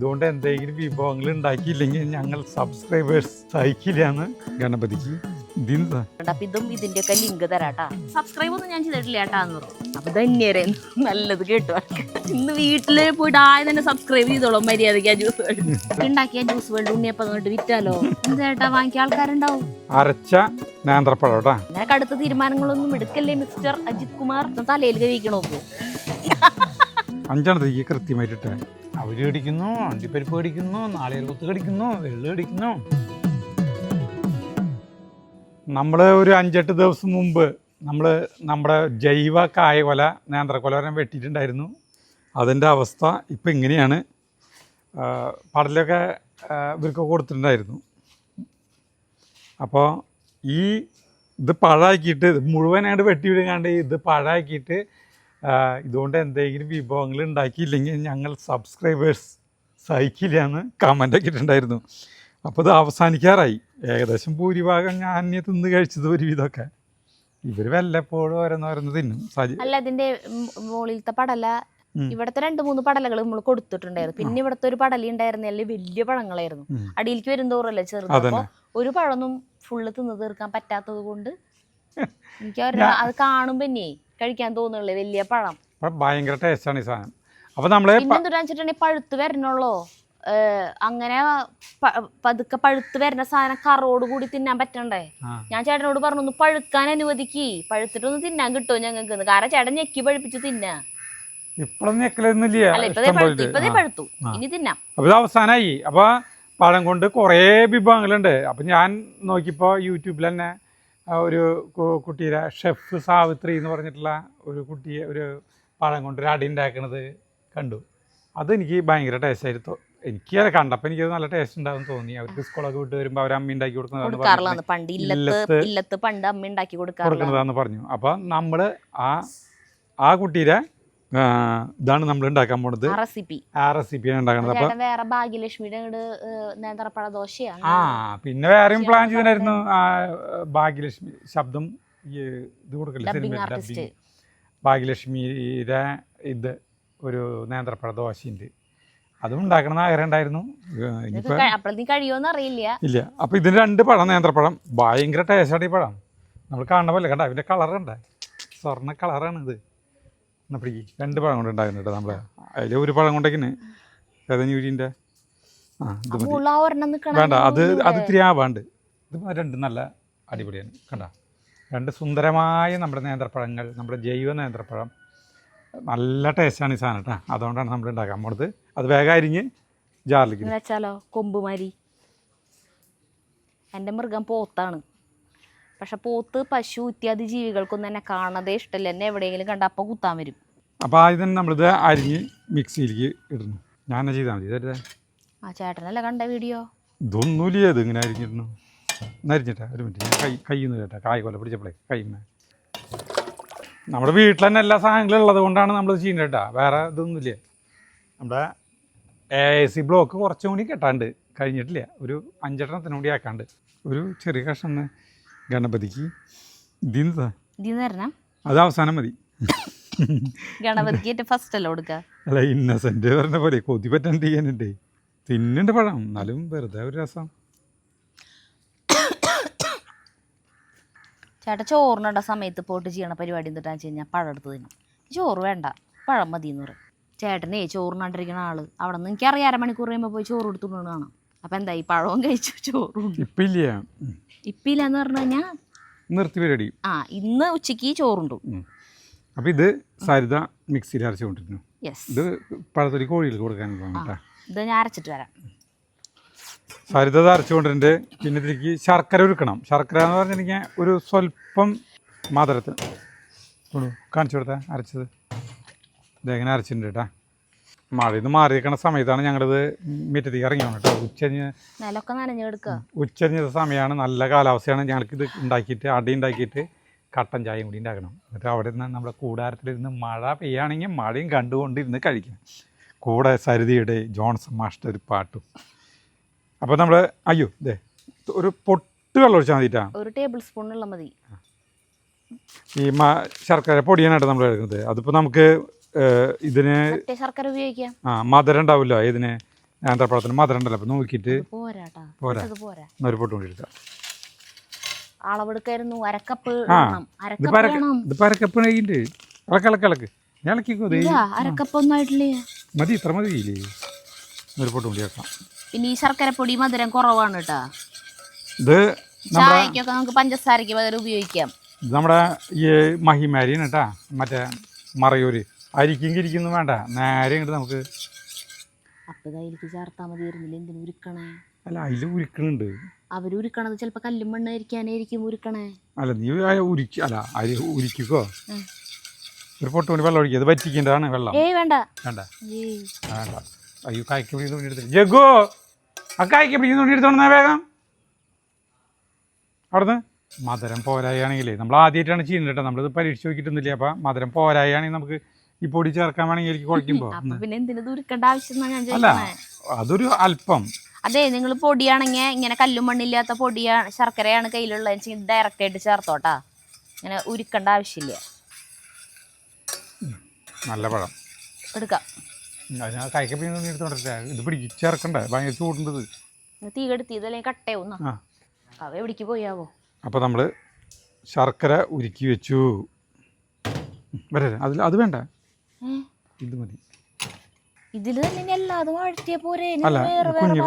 ഇതുകൊണ്ട് എന്തെങ്കിലും വിഭവങ്ങൾ ഉണ്ടാക്കിയില്ലെങ്കിൽ ഞങ്ങൾ സബ്സ്ക്രൈബേഴ്സ് സഹിക്കില്ലാന്ന് ഗണപതിക്ക് ഇതും ഇതിന്റെയൊക്കെ ലിങ്ക് തരാട്ടാ. സബ്സ്ക്രൈബ് ഒന്നും ഞാൻ ചെയ്തിട്ടില്ല ഏട്ടാന്ന് പറഞ്ഞു. അപ്പൊ ധന്യരെ നല്ലത് കേട്ടു. ഇന്ന് വീട്ടില് പോയിട്ട് ആദ്യം തന്നെ സബ്സ്ക്രൈബ് ചെയ്തോളൂ. മര്യാദയ്ക്ക് ജ്യൂസ് വേൾഡ് ഉണ്ടാക്കിയ ജ്യൂസ് വേൾഡ് ഉണ്ണിയപ്പം കൊണ്ട് വിറ്റാലോ. ഇതേട്ടാ വാങ്ങിയ ആൾക്കാരുണ്ടാവും. അരച്ച നേന്ത്രപ്പഴം കേട്ടാ. അങ്ങനെ കടുത്ത തീരുമാനങ്ങളൊന്നും എടുക്കല്ലേ മിസ്റ്റർ അജിത് കുമാർ. തലയിൽ കഴിക്കണ നോക്കൂ. 5 കൃത്യമായിട്ടിട്ട് അവര് കടിക്കുന്നു, അണ്ടിപ്പരിപ്പ് കടിക്കുന്നു, നാളികേര കുത്ത് കടിക്കുന്നു, വെള്ളി കടിക്കുന്നു. നമ്മൾ ഒരു 5-8 ദിവസം മുമ്പ് നമ്മുടെ ജൈവ കായകൊല നേന്ത്രക്കൊല വെട്ടിയിട്ടുണ്ടായിരുന്നു. അതിൻ്റെ അവസ്ഥ ഇപ്പം ഇങ്ങനെയാണ്. പടലൊക്കെ ഇവർക്ക് കൊടുത്തിട്ടുണ്ടായിരുന്നു. അപ്പോൾ ഇത് പഴാക്കിയിട്ട് മുഴുവനായിട്ട് വെട്ടിവിടാണ്ട് ഇത് പഴാക്കിയിട്ട് ഇതുകൊണ്ട് എന്തെങ്കിലും വിഭവങ്ങൾ ഉണ്ടാക്കിയില്ലെങ്കിൽ ഞങ്ങൾ സബ്സ്ക്രൈബേഴ്സ് സഹിക്കില്ലാന്ന് കമൻ്റൊക്കെ ഇട്ടുണ്ടായിരുന്നു. അപ്പോൾ ഇത് അവസാനിക്കാറായി. ഏകദേശം ഭൂരിഭാഗം ഞാൻ തിന്ന് കഴിച്ചത് ഒരുവിധമൊക്കെ. ഇവർ വല്ലപ്പോഴും ഓരോന്നോരോന്ന് തിന്നും. അല്ല, ഇതിന്റെ മുകളിലത്തെ പടല ഇവിടത്തെ 2-3 പടലകൾ നമ്മൾ കൊടുത്തിട്ടുണ്ടായിരുന്നു. പിന്നെ ഇവിടത്തെ ഒരു പടല ഉണ്ടായിരുന്നല്ലേ വലിയ പഴങ്ങളായിരുന്നു. അടിയിലേക്ക് വരുന്തോറല്ലേ ചെറുത്. അപ്പോൾ ഒരു പഴമൊന്നും ഫുള്ള് തിന്ന് തീർക്കാൻ പറ്റാത്തത് കൊണ്ട് എനിക്ക് അത് കാണുമ്പോ തന്നെ കഴിക്കാൻ തോന്നുള്ളൂ. വലിയ പഴം ഭയങ്കര ടേസ്റ്റാണ് ഈ സാധനം. അപ്പോൾ നമ്മള് വെച്ചിട്ടുണ്ടെങ്കിൽ പഴുത്ത് വരണുള്ളോ. അങ്ങനെ പതുക്കെ പഴുത്ത് വരുന്ന സാധനം കറോട് കൂടി തിന്നാൻ പറ്റണ്ടേ. ഞാൻ ചേട്ടനോട് പറഞ്ഞു ഒന്ന് പഴുക്കാൻ അനുവദിക്ക്, പഴുത്തിട്ടൊന്ന് തിന്നാൻ കിട്ടുമോ ഞങ്ങൾക്ക്. കാരണം ചേട്ടൻ ഞെക്കി പഴുപ്പിച്ച് തിന്നാ. ഇപ്പതേ പഴുത്തു, ഇനി തിന്നാം. അപ്പൊ അവസാനായി. അപ്പൊ പഴം കൊണ്ട് കുറേ വിഭവങ്ങളുണ്ട്. അപ്പൊ ഞാൻ നോക്കിയപ്പോ യൂട്യൂബിൽ തന്നെ ഒരു കുട്ടിയുടെ ഷെഫ് സാവിത്രി എന്ന് പറഞ്ഞിട്ടുള്ള ഒരു കുട്ടിയെ ഒരു പഴം കൊണ്ട് ഒരു അടി ഉണ്ടാക്കണത് കണ്ടു. അതെനിക്ക് ഭയങ്കര ടേസ്റ്റായിരുന്നു. എനിക്ക് കണ്ടപ്പോൾ എനിക്കത് നല്ല ടേസ്റ്റ് ഉണ്ടാവും തോന്നി. അവർക്ക് സ്കൂളൊക്കെ വിട്ട് വരുമ്പോൾ അവർ അമ്മ ഉണ്ടാക്കി കൊടുക്കുന്നതാന്ന് പറഞ്ഞു. അപ്പോൾ നമ്മൾ ആ കുട്ടിയുടെ ഇതാണ് നമ്മൾ ഉണ്ടാക്കാൻ പോണത്. ആ റെസിപ്പിയാണ് ഉണ്ടാക്കുന്നത്. അപ്പൊ വേറെ ഭാഗ്യലക്ഷ്മിയുടെ നേന്ത്രപ്പഴ ദോശയാണ്. പിന്നെ വേറെയും പ്ലാൻ ചെയ്തിട്ടുണ്ടായിരുന്നു. ഭാഗ്യലക്ഷ്മി ശബ്ദം ഇത് കൊടുക്കില്ല, ഭാഗ്യലക്ഷ്മിയുടെ ഇത് ഒരു നേന്ത്രപ്പഴ ദോശയുണ്ട്. അതും ഉണ്ടാക്കണമെന്ന് ആഗ്രഹം ഉണ്ടായിരുന്നു. കഴിയുമെന്ന് അറിയില്ല. ഇല്ല. അപ്പൊ ഇതിന് 2 പഴം നേന്ത്രപ്പഴം ഭയങ്കര ടേസ്റ്റാണ്. ഈ പഴം നമ്മൾ കാണുന്ന പോലെ കണ്ട അതിന്റെ കളറുണ്ട്, സ്വർണ്ണ കളറാണ് ഇത്. എന്നാ പിടിക്ക്. 2 പഴം കൊണ്ട് ഉണ്ടാക്കുന്നുണ്ട് നമ്മൾ. അതിൽ ഒരു പഴം കൊണ്ടേക്കിന് ഏതെഞ്ഞൂരിൻ്റെ ഇത് മതി. വേണ്ട, അത് ഇത്തിരി ആവാണ്ട്. ഇത് 2 നല്ല അടിപൊളിയാണ്. കണ്ട 2 സുന്ദരമായ നമ്മുടെ നേന്ത്രപ്പഴങ്ങൾ, നമ്മുടെ ജൈവ നേന്ത്രപ്പഴം. നല്ല ടേസ്റ്റാണ് ഈ സാധനം കേട്ടോ. അതുകൊണ്ടാണ് നമ്മൾ ഉണ്ടാക്കാൻ പോണത്. അത് വേഗം അരിഞ്ഞ് ജാറിലേക്ക് വെച്ചാലോ. കൊമ്പുമാരി എൻ്റെ മൃഗം പോത്താണ്. പക്ഷെ പോത്ത്, പശു ഇത്യാദി ജീവികൾക്കൊന്നും എന്നെ കാണാതെ ഇഷ്ടമല്ല. എന്നെ എവിടെയെങ്കിലും കണ്ട അപ്പം കുത്താൻ വരും. അപ്പോൾ ആദ്യം തന്നെ നമ്മളിത് അരിഞ്ഞ് മിക്സിയിലേക്ക് ഇടുന്നു. ഞാൻ ചെയ്താൽ മതി. ചേട്ടനല്ലേ കണ്ട വീഡിയോ. ഇതൊന്നുമില്ല, ഇത് ഇങ്ങനെ അരിഞ്ഞിരുന്നു. അരിഞ്ഞിട്ടാ ഒരു മിനിറ്റ്. ഞാൻ കയ്യിൽ നിന്ന് കേട്ടാ കായ് കൊല പിടിച്ചപ്പോഴേ കൈമേ. നമ്മുടെ വീട്ടിൽ തന്നെ എല്ലാ സാധനങ്ങളും ഉള്ളത് കൊണ്ടാണ് നമ്മൾ ചെയ്യുന്നത് കേട്ടോ. വേറെ ഇതൊന്നുമില്ല. നമ്മുടെ AC ബ്ലോക്ക് കുറച്ചും കൂടി കെട്ടാണ്ട് കഴിഞ്ഞിട്ടില്ല. ഒരു 5 എണ്ണത്തിന് കൂടി ആക്കാണ്ട്. ഒരു ചെറിയ കഷ്ണം ഗണപതിക്ക് അത് അവസാനം മതി. ഗണപതിക്ക് ഫസ്റ്റ് അല്ല കൊടുക്കുക. അല്ല, ഇന്നസെന്റ് പറഞ്ഞ പോലെ കൊതി പറ്റാണ്ടിരിക്കാനുണ്ട്. തിന്നുണ്ട് പഴം, എന്നാലും വെറുതെ ഒരു രസം. ചേട്ടാ ചോറിനുള്ള സമയത്ത് പോയിട്ട് ചെയ്യണ പരിപാടി എന്താണെന്ന് വെച്ച് കഴിഞ്ഞാൽ പഴം എടുത്ത് തിന്നും. ചോറ് വേണ്ട, പഴം മതി എന്ന് പറയും. ചേട്ടനെ ചോറിനാണ്ടിരിക്കുന്ന ആള് അവിടെ നിന്ന് എനിക്കറിയാം 1/2 മണിക്കൂർ കഴിയുമ്പോൾ പോയി ചോറ് എടുത്തുകൊണ്ട് കാണാം. അപ്പം എന്താ ഈ പഴവും കഴിച്ചു ചോറും ഇപ്പില്ല എന്ന് പറഞ്ഞു കഴിഞ്ഞാൽ നിർത്തി പരിപാടി. ഇന്ന് ഉച്ചയ്ക്ക് ചോറുണ്ടു. അപ്പം ഇത് സരിത മിക്സിയിൽ അരച്ചുകൊണ്ടിരുന്നു. ഇത് പഴത്തൊരു കോഴിയിൽ കൊടുക്കാൻ ഇത് ഞാൻ അരച്ചിട്ട് വരാം. സരിത അരച്ചുകൊണ്ടിരുന്നുണ്ട്. പിന്നെ ഇതിലേക്ക് ശർക്കര ഉരുക്കണം. ശർക്കര എന്ന് പറഞ്ഞിട്ടുണ്ടെങ്കിൽ ഒരു സ്വല്പം മധുരത്തിൽ കാണിച്ചു കൊടുത്താൽ അരച്ചത് ഇതെങ്ങനെ അരച്ചിട്ടുണ്ട് കേട്ടാ. മഴയിന്ന് മാറിയിരിക്കണ സമയത്താണ് ഞങ്ങളിത് മുറ്റത്തേക്ക് ഇറങ്ങി വന്നു കേട്ടോ. ഉച്ചഞ്ഞ സമയമാണ്, നല്ല കാലാവസ്ഥയാണ്. ഞങ്ങൾക്കിത് ഉണ്ടാക്കിയിട്ട് അടി ഉണ്ടാക്കിയിട്ട് കട്ടൻ ചായയും കൂടി ഉണ്ടാക്കണം. എന്നിട്ട് അവിടെ നിന്ന് നമ്മുടെ കൂടാരത്തിലിരുന്ന് മഴ പെയ്യുകയാണെങ്കിൽ മഴയും കണ്ടുകൊണ്ടിരുന്ന് കഴിക്കണം. കൂടെ സരിതയുടെ ജോൺസൺ മാസ്റ്റർ ഒരു പാട്ടും. അപ്പോൾ നമ്മൾ ഒരു പൊട്ട് വെള്ളം ഒഴിച്ചാൽ മതിട്ടാ. ഒരു ടേബിൾ സ്പൂൺ വെള്ളം മതി. ഈ ശർക്കര പൊടിയാനായിട്ട് നമ്മൾ എടുക്കുന്നത്. അതിപ്പോൾ നമുക്ക് ഇതിന് ശർക്കര ഉപയോഗിക്കാം. മധുരം ഉണ്ടാവില്ല ഇതിന്. നേന്ത്രപ്പഴത്തിന് മധുരം ഉണ്ടല്ലോ. അപ്പം നോക്കിയിട്ട് പോരാട്ടാ, പോരാ, ഇത് പോരാ. ഒരു പൊട്ട് കൊണ്ടിരുത്താം. അളവെടുക്കായിരുന്നു, അരക്കപ്പ് ആ വേണം, അരക്കപ്പ് വേണം. ഇതിപ്പോൾ അരക്കപ്പ് കഴിയുന്നുണ്ട്. ഇളക്ക് ഇളക്കിക്കോ. ഇല്ല, അരക്കപ്പ് ഒന്നും ആയിട്ടില്ലേ. മതി, ഇത്ര മതിയില്ലേ? ഒരു പൊട്ട് കൊണ്ടി വെക്കാം. പിന്നെ ഈ ശർക്കരപ്പൊടി മധുരം കുറവാണ് കേട്ടാ. ഇത് ചായക്കൊക്കെ നമുക്ക് പഞ്ചസാരക്ക് പകരം ഉപയോഗിക്കാം. ഇത് നമ്മുടെ ഈ മഹിമാരിയാണ് കേട്ടാ, മറ്റേ മറയൂര്. അരിക്കും കിരിക്കൊന്നും വേണ്ട, നേരെ ഇങ്ങോട്ട് നമുക്ക്. അപ്പം ഇതായിരിക്കും ചേർത്താൽ മതിയായിരുന്നില്ല. എന്തിനു ഉരുക്കണേ? അല്ല, അതിൽ ഉരുക്കണുണ്ട്. അവരുരുക്കണത് ചിലപ്പോൾ കല്ലും മണ്ണ് ഇരിക്കാനായിരിക്കും ഉരുക്കണേ. അല്ല, നീ ഉരുക്കി, അല്ല അരി ഉരുക്കിക്കോ. ഒരു പൊട്ട് കൊണ്ട് വെള്ളം ഒഴിക്കുക. അത് വറ്റിക്കേണ്ടതാണ് വെള്ളം. ഏയ് വേണ്ട വേണ്ട വേണ്ട. അയ്യോ, കായ്ക്ക് പിടിക്കുന്ന തുണി എടുത്തിട്ട് ജഗോ, ആ കായ്ക്ക് പിടിക്കുന്ന തുണി എടുത്തോണ്ടാ വേഗം അവിടുന്ന്. മധുരം പോരായാണെങ്കിലേ, നമ്മൾ ആദ്യമായിട്ടാണ് ചെയ്യുന്നത് കേട്ടോ, നമ്മളിത് പരീക്ഷിച്ച് നോക്കിയിട്ടൊന്നുമില്ല. അപ്പം മധുരം പോരായാണെങ്കിൽ നമുക്ക് ഈ പൊടി ചേർക്കാൻ വേണമെങ്കിൽ എനിക്ക് കുഴക്കുമ്പോൾ. പിന്നെ എന്തിനത് ഉരുക്കേണ്ട ആവശ്യം ഞാൻ അല്ല, അതൊരു അല്പം. അതെ, നിങ്ങൾ പൊടിയാണെങ്കിൽ ഇങ്ങനെ കല്ലും മണ്ണില്ലാത്ത പൊടിയാണ്, ശർക്കരയാണ് കയ്യിലുള്ളത്, ഡയറക്റ്റ് ആയിട്ട് ചേർത്തോട്ടാ. ഇങ്ങനെ ഉരുക്കേണ്ട ആവശ്യമില്ല. നല്ല പഴം എടുക്കാം. ഞാൻ കായ്ക്കപ്പി എടുത്തോണ്ടിട്ട് ഇത് പിടിച്ച് ചേർക്കണ്ടേ, ഭയങ്കര ചൂടുണ്ടത്. തീ കെടുത്തി ഇതല്ലെങ്കിൽ കട്ടയാവും. അവ എവിടേക്ക് പോയാവോ. അപ്പോൾ നമ്മൾ ശർക്കര ഉരുക്കി വെച്ചു. വരെ അത് വേണ്ട, ഇത് മതി. ഇതില് തന്നെ എല്ലാതും ആഴ്ത്തിയ പോരെ. അല്ല, കുഞ്ഞു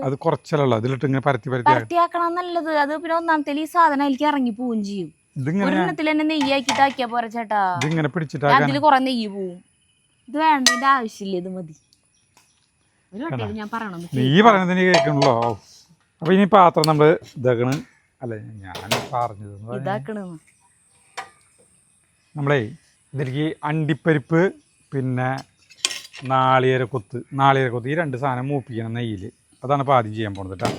അത് കുറച്ചല്ല, അതിലിട്ട് ഇങ്ങനെ പരത്തി പരത്തിയാക്കണം നല്ലത്. അത് പിന്നെ ഒന്നാമത്തെ ഈ സാധനം അതിലേക്ക് ഇറങ്ങി പോവും ചെയ്യും. ഒരെണ്ണത്തിൽ തന്നെ നെയ്യാക്കിട്ട് ആക്കിയാ പോരാ ചേട്ടാ. ഇതിങ്ങനെ പിടിച്ചിട്ട് അതില് കുറെ നെയ്യ് പോവും. ഇത് വേണ്ട, ഇതിന്റെ ആവശ്യമില്ല, ഇത് മതി. ഒരു വട്ടം ഞാൻ പറയണം, നീ പറയുന്നതിന് കേൾക്കണല്ലോ. അപ്പൊ ഇനി പാത്രം നമ്മള് ഇതാക്കണ്. അല്ല, ഞാൻ പറഞ്ഞത് ഇതാക്കണ നമ്മളേ ഇതിലേക്ക് അണ്ടിപ്പരിപ്പ് പിന്നെ നാളികേരക്കൊത്ത് ഈ രണ്ട് സാധനം മൂപ്പിക്കണം നെയ്യില്. അതാണ് ഇപ്പൊ ആദ്യം ചെയ്യാൻ പോണത് കേട്ടോ.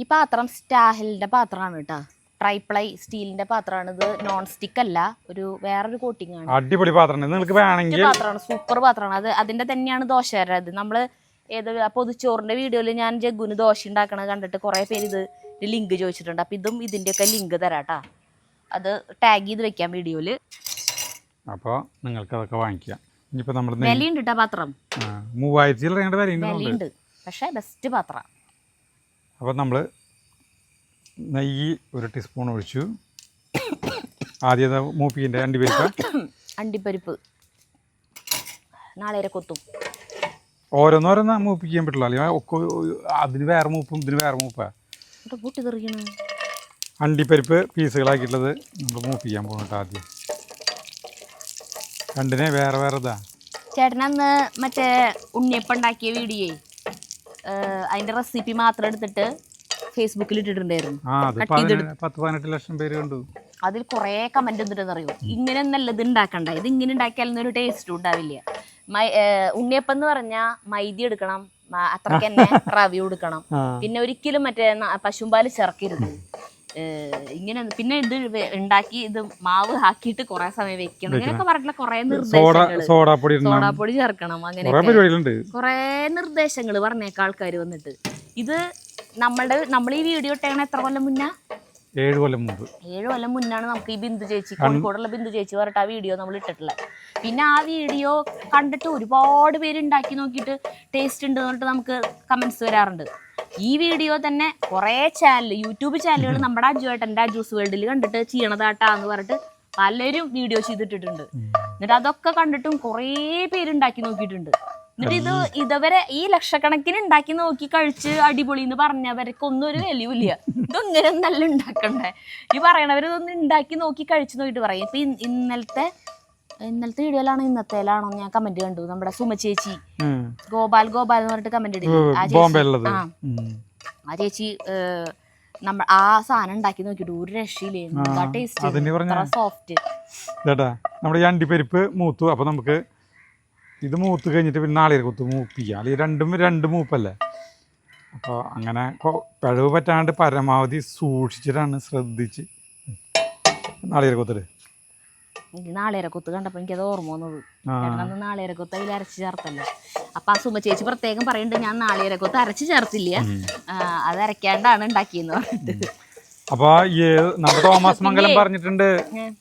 ഈ പാത്രം സ്റ്റാഹിലിന്റെ പാത്രമാണ് കേട്ടോ. ട്രൈപ്ലൈ സ്റ്റീലിന്റെ പാത്രമാണ് ഇത്. നോൺ സ്റ്റിക്ക് അല്ല, ഒരു വേറൊരു കോട്ടിംഗ് ആണ്. അടിപൊളി പാത്രമാണ്. നിങ്ങൾക്ക് വേണമെങ്കിൽ പാത്രമാണ്, സൂപ്പർ പാത്രമാണ്. അത് അതിന്റെ തന്നെയാണ് ദോശ. നമ്മള് ഏത് പൊതിച്ചോറിന്റെ വീഡിയോയിൽ ഞാൻ ജഗ്ഗുന് ദോശ ഉണ്ടാക്കണത് കണ്ടിട്ട് കുറെ പേര് ഇത് ലിങ്ക് ചോദിച്ചിട്ടുണ്ട്. അപ്പൊ ഇതും ഇതിന്റെയൊക്കെ ലിങ്ക് തരാട്ടാ. അത് ടാഗ് ചെയ്ത് വെക്കാം വീഡിയോയില്. അപ്പോൾ നിങ്ങൾക്ക് അതൊക്കെ വാങ്ങിക്കാം. ഇനിയിപ്പോൾ നമ്മൾ വിലയുണ്ട് കേട്ടോ പാത്രം. 3000 വിലയുണ്ട്, പക്ഷേ ബെസ്റ്റ് പാത്രം. അപ്പോൾ നമ്മൾ നെയ്യ് 1 ടീസ്പൂൺ ഒഴിച്ചു. ആദ്യം മൂപ്പിൻ്റെ അണ്ടിപ്പരിപ്പ് നാളികേരക്കൊത്തും ഓരോന്നോരോന്ന് മൂപ്പിക്കാൻ പറ്റില്ല. അല്ലെങ്കിൽ ഒക്കെ അതിന് വേറെ മൂപ്പും ഇതിന് വേറെ മൂപ്പാ. പൊട്ടി തെറിക്കണ അണ്ടിപ്പരിപ്പ് പീസുകളാക്കിയിട്ടുള്ളത് നമ്മൾ മൂപ്പിക്കാൻ പോകുന്നുണ്ട്. ആദ്യം രണ്ടിനെ വേറെ വേറെ ഇതാ. ചേട്ടനന്ന് മറ്റേ ഉണ്ണിയപ്പം ഉണ്ടാക്കിയ വീഡിയോ അതിന്റെ റെസിപ്പി മാത്രം എടുത്തിട്ട് ഫേസ്ബുക്കിൽ ഇട്ടിട്ടുണ്ടായിരുന്നു. 10-18 ലക്ഷം പേര് കണ്ടു. അതിൽ കുറെ കമന്റ് എന്തിട്ടെന്ന് അറിയോ, ഇങ്ങനെ നല്ലത് ഉണ്ടാക്കണ്ട, ഇത് ഇങ്ങനെ ഉണ്ടാക്കിയാലൊന്നും ഒരു ടേസ്റ്റും ഉണ്ടാവില്ല. ഉണ്ണിയപ്പം എന്ന് പറഞ്ഞാൽ മൈദ എടുക്കണം, അത്രയ്ക്ക് തന്നെ റവ എടുക്കണം, പിന്നെ ഒരിക്കലും മറ്റേ പശുമ്പാല് ചേർക്കരുത്. ഇങ്ങനെ പിന്നെ ഇത് ഉണ്ടാക്കി ഇത് മാവ് ആക്കിയിട്ട് കുറെ സമയം വെക്കണം, ഇങ്ങനെയൊക്കെ പറഞ്ഞിട്ടുള്ള കുറെ നിർദ്ദേശങ്ങൾ. സോഡാപ്പൊടി ചേർക്കണം, അങ്ങനെ കുറെ നിർദ്ദേശങ്ങൾ പറഞ്ഞേക്ക ആൾക്കാർ വന്നിട്ട്. ഇത് നമ്മൾ ഈ വീഡിയോ ഇട്ടേക്കണ എത്ര കൊല്ലം മുന്നേ? 7 കൊല്ലം മുമ്പ്. 7 കൊല്ലം മുന്നാണ് നമുക്ക് ഈ ബിന്ദു ചേച്ചി, കോഴിക്കോടുള്ള ബിന്ദു ചേച്ചി പറഞ്ഞിട്ട് ആ വീഡിയോ നമ്മൾ ഇട്ടിട്ടുള്ളത്. പിന്നെ ആ വീഡിയോ കണ്ടിട്ട് ഒരുപാട് പേര് ഉണ്ടാക്കി നോക്കിയിട്ട് ടേസ്റ്റ് ഉണ്ട് പറഞ്ഞിട്ട് നമുക്ക് കമന്റ്സ് വരാറുണ്ട്. ഈ വീഡിയോ തന്നെ കുറേ യൂട്യൂബ് ചാനലുകൾ നമ്മുടെ അജുവേട്ടൻ്റെ അജൂസ് വേൾഡിൽ കണ്ടിട്ട് ചെയ്യണതാട്ടാന്ന് പറഞ്ഞിട്ട് പലരും വീഡിയോ ചെയ്തിട്ടിട്ടുണ്ട്. എന്നിട്ട് അതൊക്കെ കണ്ടിട്ടും കുറേ പേരുണ്ടാക്കി നോക്കിയിട്ടുണ്ട്. എന്നിട്ട് ഇതവരെ ഈ ലക്ഷക്കണക്കിന് ഉണ്ടാക്കി നോക്കി കഴിച്ച് അടിപൊളി എന്ന് പറഞ്ഞവർക്കൊന്നും ഒരു വിലയില്ല. ഇതൊങ്ങനെ നല്ല ഉണ്ടാക്കണ്ടേ ഈ പറയണവരിതൊന്നും ഉണ്ടാക്കി നോക്കി കഴിച്ചു നോക്കിയിട്ട് പറയും. ഇപ്പൊ ഇന്നലത്തെ വീഡിയോയിലാണോ ഇന്നത്തേലാണോ ഞാൻ കമന്റ് കണ്ടു. നമ്മുടെ സുമ ചേച്ചി ഗോപാൽ എന്ന് പറഞ്ഞിട്ട് കമന്റ് ഇടും. ആ ചേച്ചി ആ സാധനം ഉണ്ടാക്കി നോക്കിട്ട് ഒരു രക്ഷയില്ലേ, ടേസ്റ്റ് സോഫ്റ്റ്. നമ്മുടെ ഈ അണ്ടിപ്പരിപ്പ് മൂത്തു. അപ്പൊ നമുക്ക് ഇത് മൂത്ത് കഴിഞ്ഞിട്ട് പിന്നെ നാളികേരക്കൊത്ത് മൂപ്പിക്കാം. അല്ലെങ്കിൽ രണ്ട് മൂപ്പല്ലേ. അപ്പോൾ അങ്ങനെ പിഴവ് പറ്റാണ്ട് പരമാവധി സൂക്ഷിച്ചിട്ടാണ് ശ്രദ്ധിച്ച് നാളികേരക്കൊത്തിട്ട്. നാളികേരക്കൊത്ത് കണ്ടപ്പോൾ എനിക്കത് ഓർമ്മ വന്നത്. നാളികേരക്കൊത്ത് അതിൽ അരച്ച് ചേർത്തല്ലോ. അപ്പൊ ആ സുമ ചേച്ചി പ്രത്യേകം പറയുന്നുണ്ട്, ഞാൻ നാളികേരക്കൊത്ത് അരച്ച് ചേർത്തില്ല, അത് അരക്കാണ്ടാണ് ഉണ്ടാക്കിയെന്ന് പറഞ്ഞിട്ട്. അപ്പൊ ഈ നമ്മുടെ തോമസ് മംഗലം പറഞ്ഞിട്ടുണ്ട്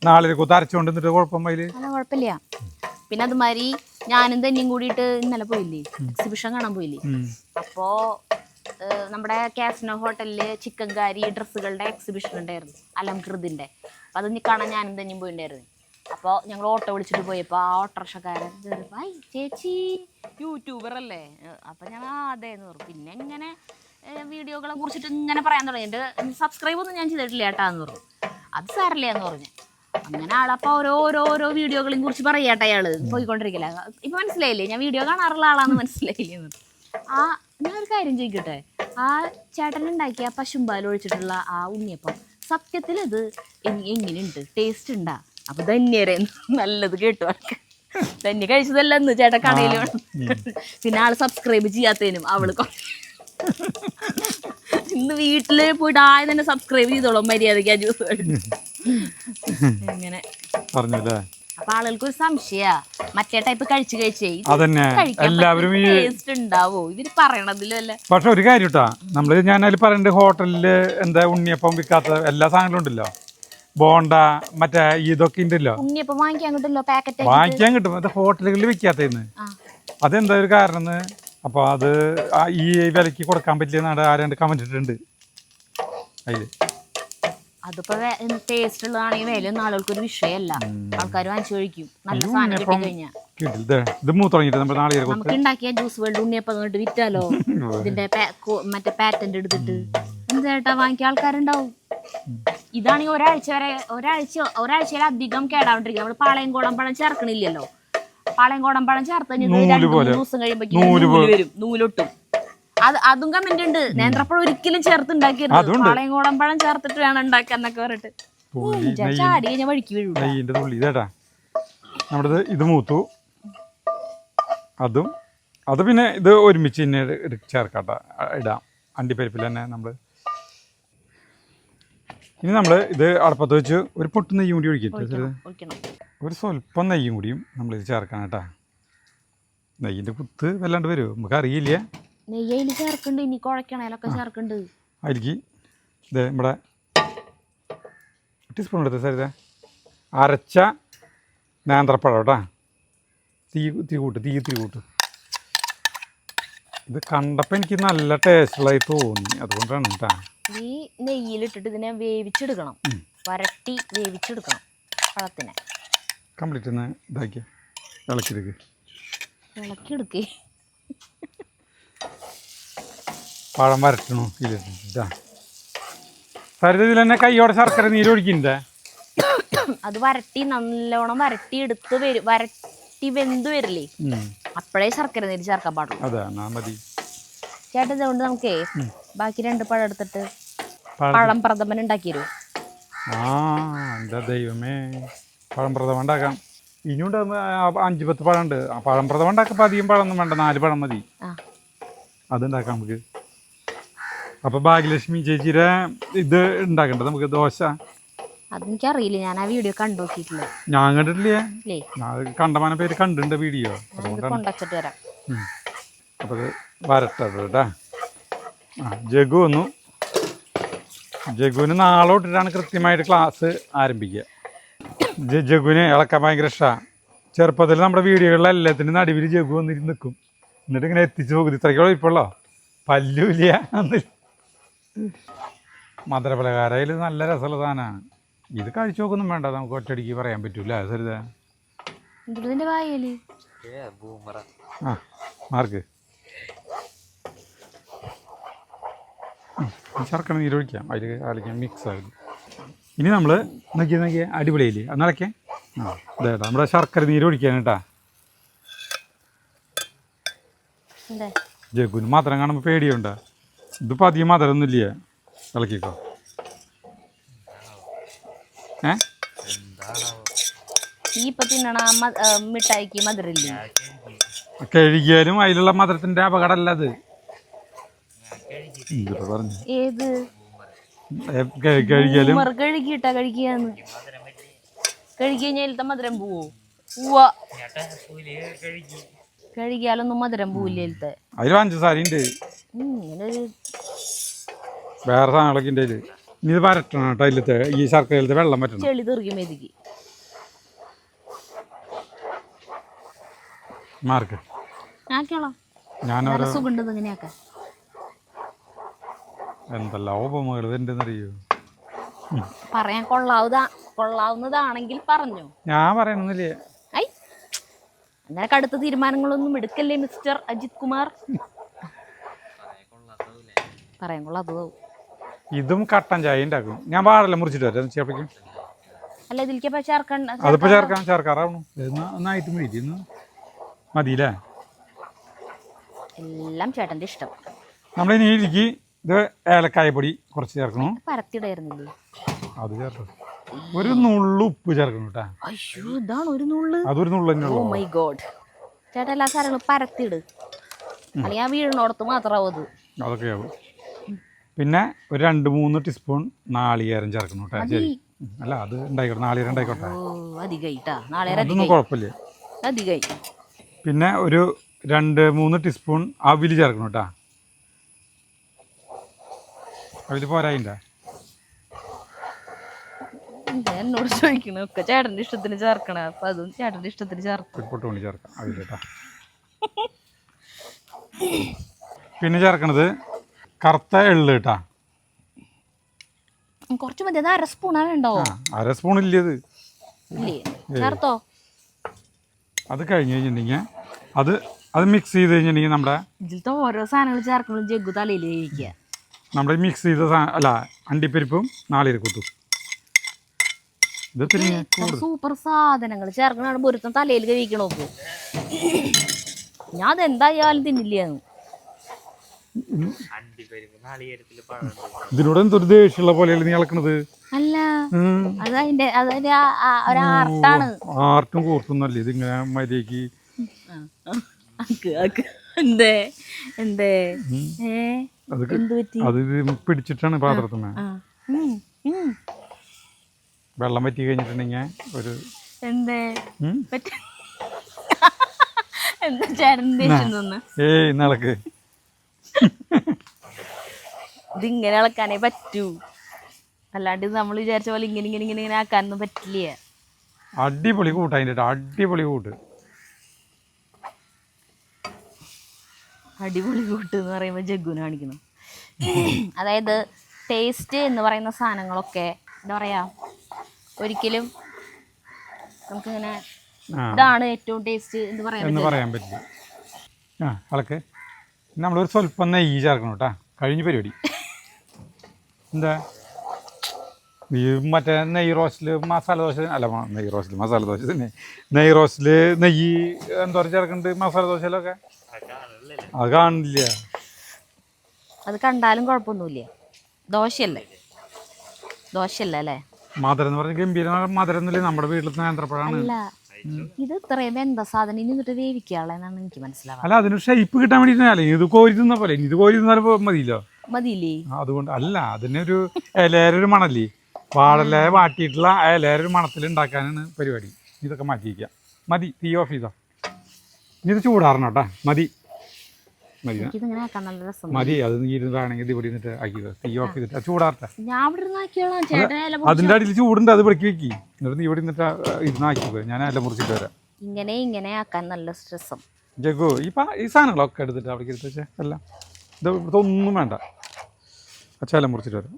നാളികേരക്കൊത്ത് അരച്ചുകൊണ്ടിരുന്നിട്ട് കുഴപ്പമില്ല. പിന്നെ അതുമാതിരി ഞാനും തന്നെയും കൂടിയിട്ട് ഇന്നലെ പോയില്ലേ, എക്സിബിഷൻ കാണാൻ പോയില്ലേ. അപ്പോ നമ്മുടെ കാസിനോ ഹോട്ടലില് ചിക്കൻ കാരി ഡ്രസ്സുകളുടെ എക്സിബിഷൻ ഉണ്ടായിരുന്നു, അലംകൃതിന്റെ. അപ്പൊ അത് കാണാൻ ഞാനും തന്നെയും പോയിട്ടുണ്ടായിരുന്നു. അപ്പോൾ ഞങ്ങൾ ഓട്ടോ വിളിച്ചിട്ട് പോയപ്പോൾ ആ ഓട്ടോറിക്ഷക്കാരൻ ഹായ് ചേച്ചി യൂട്യൂബർ അല്ലേ? അപ്പം ഞാൻ അതെ എന്ന് പറഞ്ഞു. പിന്നെ ഇങ്ങനെ വീഡിയോകളെ കുറിച്ചിട്ട് ഇങ്ങനെ പറയാൻ തുടങ്ങി. എൻ്റെ സബ്സ്ക്രൈബ് ഒന്നും ഞാൻ ചെയ്തിട്ടില്ല ഏട്ടാന്ന് പറഞ്ഞു. അത് സാരല്ലേ എന്ന് പറഞ്ഞു. അങ്ങനെ ആളപ്പോൾ ഓരോ വീഡിയോകളെയും കുറിച്ച് പറയാട്ടെ അയാൾ പോയിക്കൊണ്ടിരിക്കില്ല. ഇപ്പം മനസ്സിലായില്ലേ ഞാൻ വീഡിയോ കാണാറുള്ള ആളാന്ന് മനസ്സിലായില്ലേ എന്ന്. ഞാനൊരു കാര്യം ചോദിക്കട്ടെ, ആ ചേട്ടൻ ഉണ്ടാക്കിയ പശുമ്പാൽ ഒഴിച്ചിട്ടുള്ള ആ ഉണ്ണിയപ്പം സത്യത്തിൽ അത് എങ്ങനെയുണ്ട്, ടേസ്റ്റ് ഉണ്ടാ? അപ്പൊ ധന്യരെ നല്ലത് കേട്ടു ആൾക്ക്. ധന്യ കഴിച്ചതല്ലെന്ന് ചേട്ടൻ കടയിൽ വേണം. പിന്നെ ആള് സബ്സ്ക്രൈബ് ചെയ്യാത്തതിനും അവള് ഇന്ന് വീട്ടില് പോയിട്ട് ആദ്യം തന്നെ സബ്സ്ക്രൈബ് ചെയ്തോളാം മര്യാദയ്ക്ക് ആ ജ്യൂസ് ഇങ്ങനെ പറഞ്ഞല്ലേ. അപ്പൊ ആളുകൾക്ക് ഒരു സംശയ മറ്റേ ടൈപ്പ് കഴിച്ചേ എല്ലാവരും ടേസ്റ്റ് ഉണ്ടാവോ ഇവര് പറയണതിലല്ല. പക്ഷെ ഒരു കാര്യം കേട്ടാ, നമ്മള് ഞാൻ അതിൽ പറയുന്നുണ്ട്, ഹോട്ടലില് എന്താ ഉണ്ണിയപ്പം വിൽക്കാത്ത എല്ലാ സാധനങ്ങളും ഉണ്ടല്ലോ, ബോണ്ട മറ്റേ ഇതൊക്കെ ഉണ്ടല്ലോ, ഉണ്ണിയപ്പം വാങ്ങിക്കാൻ കിട്ടുമല്ലോ, പാക്കറ്റ് വാങ്ങിക്കാൻ കിട്ടും. മറ്റേ ഹോട്ടലുകളിൽ വിൽക്കാത്തന്ന് അതെന്താ ഒരു കാരണം? അപ്പൊ അത് ഈ വിലക്ക് കൊടുക്കാൻ പറ്റില്ലെന്നാണ് ആരാണ്ട് കമന്റ് ഇട്ടിട്ടുണ്ട് അതില്. അതിപ്പോ ടേസ്റ്റ് ഉള്ളതാണെങ്കിൽ വിലയൊന്നും ആളുകൾക്കൊരു വിഷയമല്ല, ആൾക്കാർ വാങ്ങിച്ചു കഴിക്കും. നല്ല സാധനം കിട്ടി കഴിഞ്ഞാൽ നമുക്ക് ഉണ്ടാക്കിയ ജ്യൂസ് വേൾഡ് ഉണ്ണിയപ്പം കൊണ്ട് വിറ്റാലോ, ഇതിന്റെ മറ്റേ പാറ്റന്റ് എടുത്തിട്ട് എന്താ വാങ്ങിക്കാൻ ആൾക്കാരുണ്ടാവും. ഇതാണെങ്കിൽ ഒരാഴ്ചയിലധികം കേടാവണ്ടിരിക്കും. നമ്മള് പാളയംകോടൻ പഴം ചേർക്കണില്ലല്ലോ, പാളയംകോടൻ പഴം ചേർത്ത് 2-3 ദിവസം കഴിയുമ്പോ വരും, നൂലൊട്ടും. അതും കമന്റ് ഉണ്ട്, നേന്ത്രപ്പഴം ഒരിക്കലും ചേർത്ത് ഉണ്ടാക്കിയത്, പാളയംകോടൻ പഴം ചേർത്തിട്ട് വേണം ഉണ്ടാക്കാന്നൊക്കെ പറഞ്ഞിട്ട് ചാടി കഴിഞ്ഞാൽ വഴിക്ക് വീഴൂട്ടാ. നമ്മുടെ ഇത് മൂത്തു, അത് പിന്നെ ഇത് ഒരുമിച്ച് തന്നെ ചേർക്കാട്ട ഇടാം അണ്ടിപ്പരിപ്പിൽ തന്നെ. ഇനി നമ്മൾ ഇത് അടുപ്പത്ത് വെച്ച് ഒരു പൊട്ട് നെയ്യും കൂടി ഒഴിക്കട്ടെ, ഒരു സ്വല്പം നെയ്യും കൂടിയും നമ്മളിത് ചേർക്കണം കേട്ടാ. നെയ്യിൻ്റെ കുത്ത് വല്ലാണ്ട് വരുമോ നമുക്ക് അറിയില്ല. നെയ്യയിൽ ചേർക്കുന്നുണ്ട്, ഇനി കുഴക്കണേലൊക്കെ ചേർക്കുന്നുണ്ട്. അതിലേക്ക് ഇത് നമ്മുടെ ടീസ്പൂൺ എടുത്ത് സരിത അരച്ച നേന്ത്രപ്പഴം കേട്ടാ. തീ കൂട്ട്. ഇത് കണ്ടപ്പോൾ എനിക്ക് നല്ല ടേസ്റ്റുള്ളതായി തോന്നി, അതുകൊണ്ടാണ് കേട്ടാ. ഈ നെയ്യിലിട്ടിട്ട് ഇതിനെ വേവിച്ചെടുക്കണം, വരട്ടി വേവിച്ചെടുക്കണം പഴത്തിനെ. കംപ്ലീറ്റ് ഒന്ന് ഇതാക്കി ഇളക്കിയെടുക്കേ. പഴം വരട്ടണു ഇതാ സരിതയിൽ തന്നെ കൈയോടെ ശർക്കര നീര് ഒഴിക്കണ്ടേ? അത് വരട്ടി നല്ലോണം വരട്ടി വെന്ത് വരില്ലേ, അപ്പോഴേ ശർക്കര നീര് ചേർക്കാൻ പാടുള്ളൂ. അതാ മതി ചേട്ടൻ. അതുകൊണ്ട് നമുക്കേ ബാക്കി 2 പഴം എടുത്തിട്ട് പഴം പ്രഥമൻ ഉണ്ടാക്കി തരുമോ? എന്താ ദൈവമേ, പഴം പ്രഥമൻ ഉണ്ടാക്കാം. ഇനിയുണ്ട് 5-10 പഴം ഉണ്ട്. പഴം പ്രഥമൻ ഉണ്ടാക്കുമ്പോൾ അധികം പഴമൊന്നും വേണ്ട, 4 പഴം മതി. അതുണ്ടാക്കാം നമുക്ക്. അപ്പൊ ഭാഗ്യലക്ഷ്മി ചേച്ചിയുടെ ഇത് ഉണ്ടാക്കണ്ട നമുക്ക് ദോശ. അതെനിക്കറിയില്ല, ഞാൻ ആ വീഡിയോ കണ്ടു നോക്കിയിട്ടില്ല. ഞാൻ കണ്ടിട്ടില്ലേ, കണ്ടമാന പേര് കണ്ടിട്ടുണ്ട് വീഡിയോ. അപ്പൊ അത് വരട്ടത് കേട്ടാ. ജഗുവിന് നാളെ തൊട്ടിട്ടാണ് കൃത്യമായിട്ട് ക്ലാസ് ആരംഭിക്കുക. ജഗുവിന് ഇളക്കാൻ ഭയങ്കര ഇഷ്ടമാണ്. ചെറുപ്പത്തിൽ നമ്മുടെ വീഡിയോകളിലെല്ലാത്തിനും നടുവിൽ ജഗു വന്നിരുന്ന് നിൽക്കും, എന്നിട്ട് ഇങ്ങനെ എത്തിച്ചു പോകും. ഇത്രയ്ക്കോളം ഇപ്പോഴോ പല്ലൂല്ല. മധുരപലഹാരയിൽ നല്ല രസമുള്ള സാധനമാണ്. ഇത് കഴിച്ചു നോക്കൊന്നും വേണ്ട, നമുക്ക് ഒറ്റയടിക്ക് പറയാൻ പറ്റൂല. സരിത മാർക്ക് ശർക്കര നീരൊഴിക്കാം, അതിൽ കളിക്കാൻ മിക്സ് ആകും. ഇനി നമ്മൾ നോക്കിയ അടിപൊളിയില്ലേ അന്നടക്കേ. ഇതേട്ടാ നമ്മുടെ ശർക്കര നീരൊഴിക്കാൻ കേട്ടാ. ജഗുന് മധുരം കാണുമ്പോൾ പേടിയുണ്ടാ? ഇതിപ്പോൾ അധികം മധുരമൊന്നും ഇല്ല, ഇളക്കിക്കോ. മിഠായിക്ക് മധുരമില്ല, കഴുകിയാലും അതിലുള്ള മധുരത്തിന്റെ അപകടമല്ല അത്. ഏത് കഴുകിയാലും കഴുകിയിട്ടാ കഴിക്കാന്ന് കഴുകി കഴിഞ്ഞാൽ മധുരം പോവോ? കഴുകിയാലൊന്നും മധുരം പോവില്ലേ? അതിൽ പഞ്ചസാര ഉണ്ട്, വേറെ സാധനങ്ങളൊക്കെ ഉണ്ട് അതില്. ഇനി ഇത് വരട്ടണം കേട്ടോ, അതിലത്തെ ഈ ശർക്കരയിലത്തെ വെള്ളം വരട്ടണം. ചെളി തെറിക്കും ഇതിക്ക്. മാർക്ക് ആക്കിയോളാം. ഞാനോരോ സുഖമുണ്ടെന്ന് ഇങ്ങനെയാക്കാം. എന്തെല്ലാം ഉപമകൾ വരുന്നുണ്ടെന്നറിയോ. പറയാൻ കൊള്ളാവുന്നതാണെങ്കിൽ പറഞ്ഞു. ഞാൻ പറയണമെന്നില്ലേ. ഐ അങ്ങനെ കടുത്ത തീരുമാനങ്ങളൊന്നും എടുക്കല്ലേ മിസ്റ്റർ അജിത് കുമാർ. പറയാൻ കൊള്ളാത്തതാവും. ഇതും കട്ടൻ ചായ ഉണ്ടാക്കും. ഞാൻ പാടെല്ലാം മുറിച്ചിട്ട് വരാം ചേർപ്പിക്കും. അല്ല ഇതിലേക്ക് ചേർക്കണ്ട. അതിപ്പോൾ ചേർക്കാറാവണു. ഒന്നായിട്ട് മതി. ഇന്ന് മതിയില്ലേ? എല്ലാം ചേട്ടന്റെ ഇഷ്ടം. നമ്മളിനി ഇതിലേക്ക് ഇത് ഏലക്കായ പൊടി കുറച്ച് ചേർക്കണം. പരത്തിടായിരുന്നില്ലേ? അത് ചേർക്കണം. ഒരു നുള്ളു ഉപ്പ് ചേർക്കണം കേട്ടാ. അയ്യോ ഇതാണ് ഒരു നുള്ളു. അതൊരു നുള്ളു തന്നെ ഓ മൈ ഗോഡ്. ചേട്ടാ എല്ലാ സാധനങ്ങളും പരത്തിട്, അല്ലെങ്കിൽ ആ വീടിനോടത്ത് മാത്രമാവും അത്. അതൊക്കെ ആവും. പിന്നെ ഒരു 2-3 ടീസ്പൂൺ നാളികേരം ചേർക്കണം കേട്ടോ. ശരി. അല്ല അത് ഉണ്ടായിക്കോട്ടെ, നാളികേരം ഉണ്ടായിക്കോട്ടെ. അതൊന്നും കുഴപ്പമില്ല. അധികമായി. പിന്നെ ഒരു 2-3 ടീസ്പൂൺ അവിൽ ചേർക്കണം കേട്ടോ. അവിൽ പോരായില്ല. എന്നോട് ചോദിക്കണ ഒക്കെ ചേട്ടന്റെ ഇഷ്ടത്തിന് ചേർക്കണ, അപ്പൊ അതും ചേട്ടന്റെ ഇഷ്ടത്തിന് ചേർക്കും. പൊട്ടുകൊണ്ട് ചേർക്കാം അവിൽ കേട്ടോ. പിന്നെ ചേർക്കണത് കറുത്ത എള്ള് കേട്ടാ. കുറച്ച് മതി. അത് 1/2 സ്പൂണാ വേണ്ടോ? 1/2 സ്പൂൺ ഇല്ലത് ഇല്ലേ? ചേർത്തോ. അത് കഴിഞ്ഞ് കഴിഞ്ഞിട്ടുണ്ടെങ്കിൽ അത് മിക്സ് ചെയ്ത് കഴിഞ്ഞിട്ടുണ്ടെങ്കിൽ നമ്മുടെ ഇതിലത്തെ ഓരോ സാധനങ്ങൾ ചേർക്കണം. ജഗ്ഗു തലയിൽ കഴിക്കുക. നമ്മുടെ മിക്സ് ചെയ്ത അല്ല അണ്ടിപ്പരിപ്പും നാളികേരക്കൂത്തും ഇത് സൂപ്പർ സാധനങ്ങൾ ചേർക്കണ പൊരുത്തം തലയിൽ കഴിക്കണ നോക്കൂ. ഞാൻ അതെന്തായാലും തിന്നില്ലാന്ന്. ഇതിനോട് എന്തൊരു ദേഷ്യമുള്ള പോലെയല്ലേ നീ ഇളക്കണത്? അല്ല അതിന്റെ ഒരാർട്ടാണ്. ആർട്ടും കൂർത്തുന്നല്ലേ ഇതിങ്ങനെ മര്യാദക്ക്. അത് പിടിച്ചിട്ടാണ് പാത്രത്തിന്. വെള്ളം പറ്റി കഴിഞ്ഞിട്ടുണ്ടെങ്കിൽ ഒരു നടക്ക്. ഇതിങ്ങനെ ഇളക്കാനേ പറ്റൂ, അല്ലാണ്ട് നമ്മൾ വിചാരിച്ച പോലെ ഇങ്ങനെ ഇങ്ങനെ ഇങ്ങനെ ഇങ്ങനെ ആക്കാനൊന്നും പറ്റില്ല. അടിപൊളി കൂട്ട് അതിൻ്റെ അടിപൊളി കൂട്ട്. അടിപൊളി കൂട്ട് എന്ന് പറയുമ്പോൾ ജഗ്ഗുനെ കാണിക്കണം. അതായത് ടേസ്റ്റ് എന്ന് പറയുന്ന സാധനങ്ങളൊക്കെ എന്താ പറയാ, ഒരിക്കലും നമുക്കിങ്ങനെ ഇതാണ് ഏറ്റവും ടേസ്റ്റ് എന്ന് പറയാൻ പറ്റില്ല. അളക്ക് നമ്മളൊരു സ്വല്പം നെയ്യ് ചേർക്കണം കേട്ടാ. കഴിഞ്ഞ പരിപാടി. എന്താ ഈ മറ്റേ നെയ്യ് റോസ്റ്റിൽ മസാല ദോശ അല്ല, നെയ്യ് റോസ്റ്റിൽ മസാല ദോശ തന്നെ. നെയ്യ് റോസ്റ്റിൽ നെയ്യ് എന്തോരം ചേർക്കുന്നുണ്ട് മസാല ദോശയിലൊക്കെ. അത് കാണില്ല. അത് കണ്ടാലും കുഴപ്പമൊന്നുമില്ല. ദോശയല്ലേ അല്ലേ? മധുരം എന്ന് പറഞ്ഞ ഗംഭീര മധുരം ഒന്നുമില്ല. നമ്മുടെ വീട്ടിലത്തെ നേന്ത്രപ്പഴമാണ്. അല്ല ഇത് ഇത്രയും എന്താ സാധനം ഇനി എന്നിട്ട് വേവിക്കാളെന്നാണ് എനിക്ക് മനസ്സിലാവുക. അല്ല അതിന് ഷേപ്പ് കിട്ടാൻ വേണ്ടിയിട്ടല്ലേ. ഇത് കോരി തിന്ന പോലെ ഇത് കോരി തിന്നാലും മതിയില്ലേ? അതുകൊണ്ട് അല്ല, അതിനൊരു ഇലയൊരു മണല്ലേ, വാഴല വാട്ടിയിട്ടുള്ള ഇലയൊരു മണത്തിൽ ഉണ്ടാക്കാനാണ് പരിപാടി. ഇതൊക്കെ മാറ്റി വയ്ക്കുക. മതി, തീ ഓഫ് ചെയ്തോ. ഇനി ഇത് ചൂടാറണം കേട്ടാ. മതി അത് ഇരുന്നാണെങ്കിൽ ഇത് ഇവിടെ നിന്നിട്ട് ആക്കിയത്. തീ ഓഫ് ചെയ്തിട്ട് ചൂടാറട്ടെ. അതിന്റെ അടിയിൽ ചൂടുണ്ട്, അത് ഇവിടേക്ക് വെക്കി. എന്നിട്ട് നീ ഇവിടെ നിന്നിട്ട് ഇരുന്നാക്കിയത്. ഞാൻ എല്ലാം മുറിച്ചിട്ട് വരാം. ഇങ്ങനെ ആക്കാൻ നല്ല സ്ട്രെസ്സും. ജഗ്ഗു ഈ സാധനങ്ങളൊക്കെ എടുത്തിട്ട് അവിടേക്ക് എടുത്ത് വെച്ചാൽ എല്ലാം ഇതൊന്നും വേണ്ട. അച്ഛെല്ലാം മുറിച്ചിട്ട് വരാം.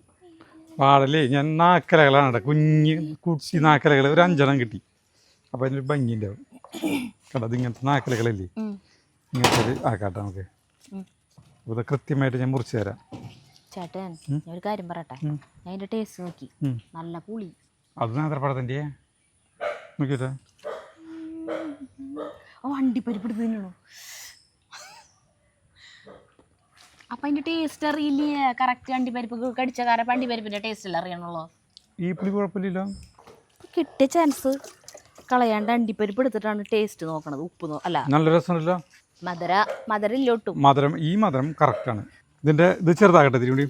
വാഴലേ ഞാൻ നാക്കലകളാണ് കേട്ടോ. കുഞ്ഞ് കുച്ചി നാക്കലകൾ ഒരു 5 കിട്ടി. അപ്പം അതിനൊരു ഭംഗിൻ്റെ ആവും കേട്ടോ. അത് ഇങ്ങനത്തെ നാക്കലകളല്ലേ, ഇങ്ങനത്തെ ആക്കാട്ടെ നമുക്ക്. ഇത് കൃത്യമായിട്ട് ഞാൻ മുറിച്ച് തരാം. ചേട്ടൻ ഒരു കാര്യം പറയട്ടെ, അതിന്റെ ടേസ്റ്റ് നോക്കി, നല്ല പുളി. അത് നേന്ത്രപ്പഴത്തിൻ്റെ നോക്കിട്ടെ. അണ്ടിപ്പരിപ്പ് തിന്നണോ? അപ്പൊ അതിന്റെ ടേസ്റ്റ് അറിയില്ലേ? കറക്റ്റ് അണ്ടിപ്പരിപ്പ് കടിച്ച കാരണം അണ്ടിപ്പരിപ്പിന്റെ ടേസ്റ്റ് അല്ല അറിയണല്ലോ. ഈ പുളി കുഴപ്പമില്ലല്ലോ. കിട്ടിയ ചാൻസ് കളയാണ്ട് അണ്ടിപ്പരിപ്പ് എടുത്തിട്ടാണ് ടേസ്റ്റ് നോക്കണത്. ഉപ്പ് അല്ല, നല്ല രസമല്ലോ. മധുരം ഇല്ലോട്ടും. ഈ മധുരം കറക്റ്റാണ്. ഇത് ചെറുതാകട്ടെ തിരുവടി.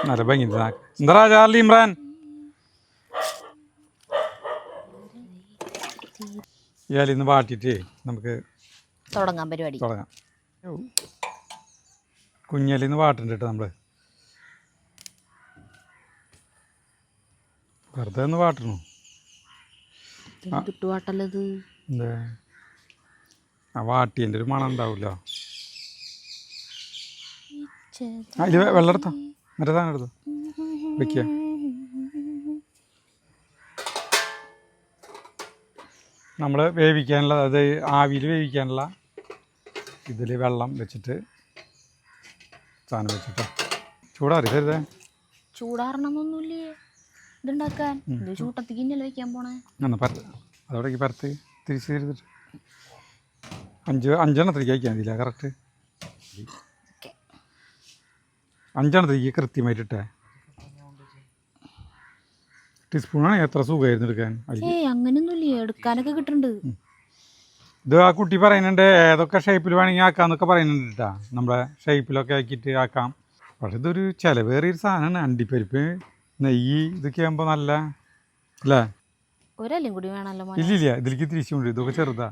നല്ല ഭംഗി. എന്താ ചാർലി ഇമ്രാൻ? ഇയാളിന്ന് വാട്ടിയിട്ട് നമുക്ക് തുടങ്ങാം പരിപാടി. കുഞ്ഞലിന്ന് വാട്ടുണ്ട് കേട്ടോ. നമ്മൾ വെറുതെ ഒന്ന് വാട്ടണു. വാട്ടല്ലത് എന്താ ആ വാട്ടിയൻ്റെ ഒരു മണം ഉണ്ടാവില്ല. അതിൽ വെള്ളം എടുത്തോ, മറ്റേ സാധനം എടുത്തോ വെക്കുക. നമ്മൾ വേവിക്കാനുള്ള, അത് ആവിയിൽ വേവിക്കാനുള്ള ഇതിൽ വെള്ളം വെച്ചിട്ട് സാധനം വെച്ചിട്ടോ ചൂടാറി തരുതേ. ചൂടാറണമെന്നൊന്നുമില്ലേ ഇതുണ്ടാക്കാൻ? ഇത് ചൂട്ടത്തേക്ക് ഇന്നലെ വെക്കാൻ പോണേ. എന്നാ അതോടേക്ക് പരത്ത് തിരിച്ച് തരുത്തിട്ട് അഞ്ചെണ്ണത്തിലേക്ക് വയ്ക്കാൻ മതിയില്ല. കറക്റ്റ് 5 എണ്ണത്തിലേക്ക് കൃത്യമായിട്ടിട്ടേ. ടീസ്പൂണാണ് എത്ര സുഖമായിരുന്നു എടുക്കാൻ. അങ്ങനെയൊന്നുമില്ലേ, എടുക്കാനൊക്കെ കിട്ടുന്നുണ്ട്. ഇത് ആ കുട്ടി പറയുന്നുണ്ട് ഏതൊക്കെ ഷേപ്പിൽ വേണമെങ്കിൽ ആക്കാന്നൊക്കെ പറയുന്നുണ്ട് കേട്ടോ. നമ്മുടെ ഷേപ്പിലൊക്കെ ആക്കിയിട്ട് ആക്കാം. പക്ഷെ ഇതൊരു ചിലവേറിയൊരു സാധനമാണ്. അണ്ടിപ്പരിപ്പ്, നെയ്യ് ഇതൊക്കെ ആകുമ്പോൾ നല്ല അല്ലേ. ഒരല്ലും കൂടി വേണമല്ലോ. ഇല്ലില്ല, ഇതിലേക്ക് തിരിച്ചുകൊണ്ട് ഇതൊക്കെ ചെറുതാ.